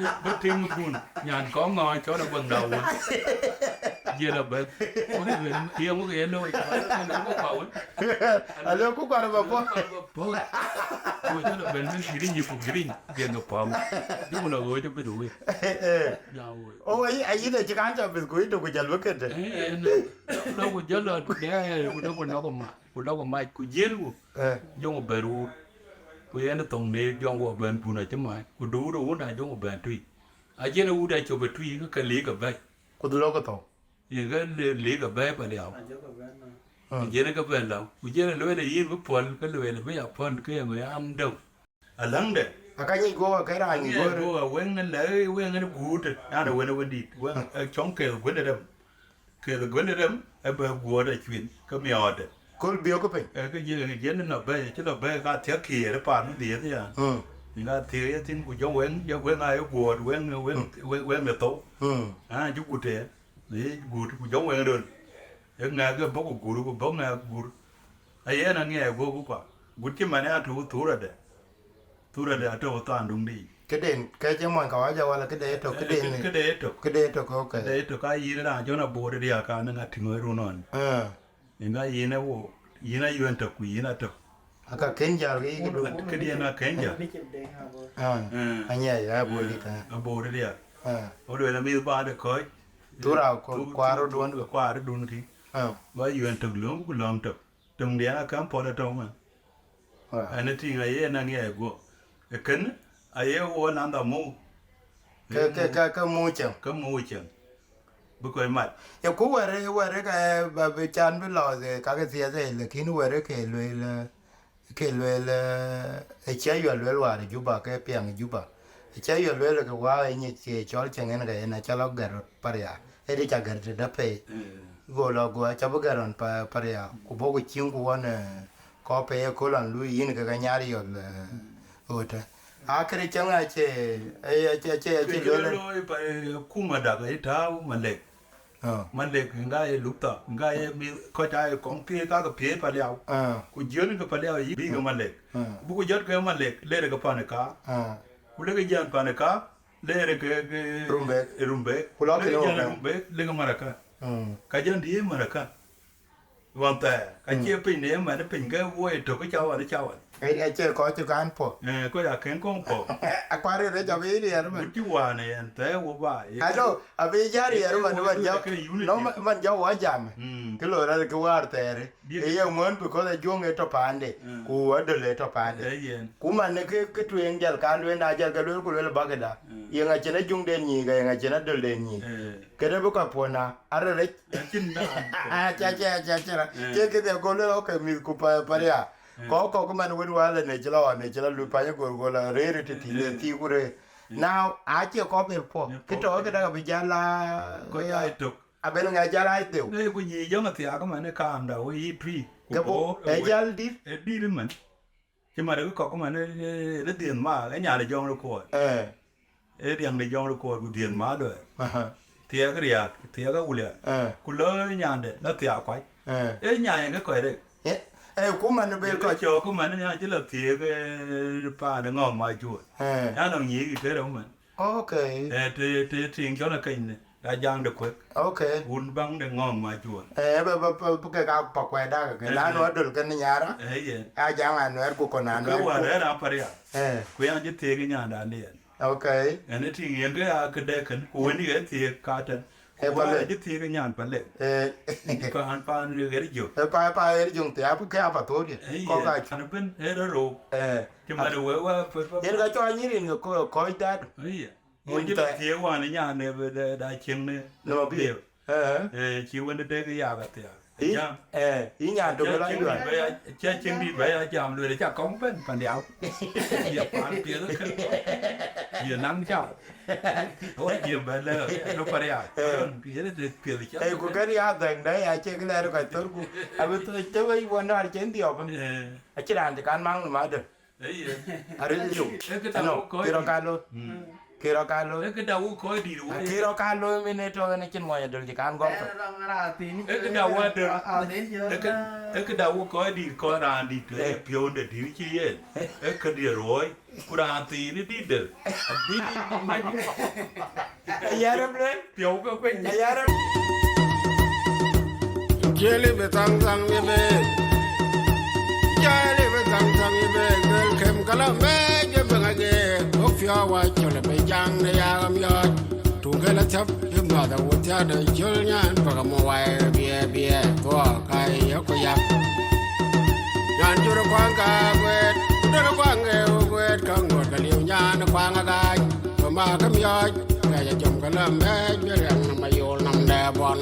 bất thiên một buồn nhàn có ngồi cho nó bằng đầu giờ là bệnh có thể về kia một cái nơi nó có khẩu alo cũng qua được không tôi cho nó bệnh nó chỉ đi nhiều phục gì tiền được phòng nhưng mà nó gọi cho cái đuổi ô ấy này chỉ ăn cho mình cuối đâu có chân vứt cái đâu có chân là để đâu có mai của giết luôn dùng một bể ru vì anh tổng này dùng một bể phụ này chứ mà của đủ đâu này dùng một bể truy ai chứ đâu đây cho bể truy cái lý cả vậy có đủ cái tàu những cái lý cả bé phải đào chỉ là cái bể đâu chỉ là lối này yên với phần cái lối này với học phần cái người ăn đâu lắng đấy cái gì có cái này gì có quen nên lấy quen nó cũ rồi là quen đi quen chống kêu quen được em bây giờ đây chuyện cái mèo đấy có biểu cái cái gì nó bé chứ nó bé cái thiết kỳ nó pan nó đi thế à thì cái thiết thì cũng giống quen ai quen là tốt chút cụ thể đấy cụ giống quen được những ngày cái bốc của cụ bốc ngày cụ ấy nó nghe vô quả cụ chỉ mà nó thu ra đấy cho toàn đúng đi cái đèn cái chứ mọi có cho là cái đèn trục ok cái đèn trục cái gì đó cho nó bổ đi à cả nó ngắt người luôn non những cái gì nó vô gì nó yên trục gì nó trục cái kén giờ cái đèn nó kén giờ anh nhảy bổ đi bổ đi à ở đây là mình ba được coi tu rau qua rồi đun thì bởi yên trục lớn cũng lòng trục trồng đèn nó cắm phô là trồng mà anh ấy thì ngày nó nghe vô cái kính ấy ô nằm đầu mu cái môi chừng bữa coi mặt em cũng về đấy cái về chan với lò rồi các cái gì đấy là khi nó về đấy cái là chơi vừa lười là giúp bà cái piang giúp bà chơi vừa lười là cái quá ấy như chơi cho chẳng hạn cái này cho nó gạt paria ấy đi chả gạt được phải go cho bữa gạt paria cũng bao cái chiên của anh có phải có lần lui in cái nhà đi rồi ôi cái chẳng ai chơi lối cũng mà đặt cái tháo mà lệ ngay lúc đó ngay mi coi trái con kia các cái phía phải đeo cũng dán cái phải đeo ý bị cái mà lệ bố cái dán cái mà lệ lấy cái pan cá cũng lấy cái dán pan cá lấy cái rumbe cũng lấy cái rumbe lấy cái mà cái dán đi mà vâng cái chia pin này mà nó pin cái vui được cái cháu ấy chơi có chơi gan po có là kén con po qua đây để cho biết đi rồi chứ hòa này anh té vô bài đâu bây giờ đi rồi mình giao quá jam cái lối ra cái qua thế đấy bây giờ muốn bị có cái Ajuong cái topan đấy cú ở đây topan đấy cú mà cái chuyện giờ cái lối nào giờ cái lối cú lối bao cái đó yang aja na Ajuong den ni cái yang aja na del den ni cái đó bukan pona ada đấy cinta cha cái có lối cái mình cú paria có cái mà nó là này chỉ là lùi phải cái là rare thì cái now ai chưa có về po cái đó bây giờ là có ai được bên ngay giờ ai tiêu đây cái gì giống là thì có mà nó cam đầu ý truy cái bộ ấy giờ đi đấy mình chứ mà được có mà nó tiền mà cái nhà để dọn được coi cái tiền để dọn được coi của tiền mà rồi thì cái gì thì cái ule của lỡ nhà đấy nó thì quái cái nhà cái coi đấy cũng mà nó bên coi cho cũng mà nó chỉ là thì cái pa nó ngon mai chuột nó làm gì cái đó mà ok thì cho nó kinh Ajak de quick. Okay. Un bang de ngong ma chuan. Cái gạo bọc quay đa cái lá nó đul cái nhà đó. Ajak anh nó cũng còn ăn. Cái quả đấy là paria. Quay anh chỉ thấy cái nhà đàn đi. Okay. Anh ấy thì nghiền cái đề cần. Quên đi cái thì cả chân. Quay chỉ thấy cái nhà phải lệ. Có hắn pa người cái gì. Pa dùng thì áp cái áp thôi đi. Có cái. Anh bên hết đó rồi. Chứ mà đồ quá. Thế cái cho anh nhìn người coi ta. Ôi chứ là thiếu hoa này nhà này về đại chiêng này. Nó biết. Chiều bên đây cái nhà vậy thì. Ý nhà tụi nó lấy rồi. Chơi chiêng đi vậy chạm rồi để chả cống bên phần đéo. Giờ phán kia nó khăn. Giờ nắng chảo. Thôi giờ về lơ nó phải đấy à. Kia nó được kia thì Ê của cái đi áp dành đấy ai chơi cái này nó phải tốt của. Bây tôi chơi với quan nó đi chén tiệu không. Chứ đàn thì can mang mà được. Đấy. Rất nhiều. Kiro Carlo. Kiro Carlo. Cái đầu coi đi rồi. Kiro Carlo mình này cho nên trên ngoài được thì can gom. Cái đầu qua được. Cái đầu coi đi coi ra đi cái pion để đi chi vậy. Cái đi rồi. Kurang thì nó đi được. Đi mai. Yaram lên. Pion có quên. Yaram. Jeli betang tang ye be. Jeli betang tang ye be. Girl kem kala me je bangage. Ofia wa chola be jang ne ya am yo. Tungela chap ye ma da wotia de jol nyan paga mo wa bie to kai yo ko yak. Yan juro kwanga wet. Dero kwange wet kang ngot kaliu nyan kwanga ga. Ma kam yo. Ga ya jom kala me je ran ma yo nam da bon.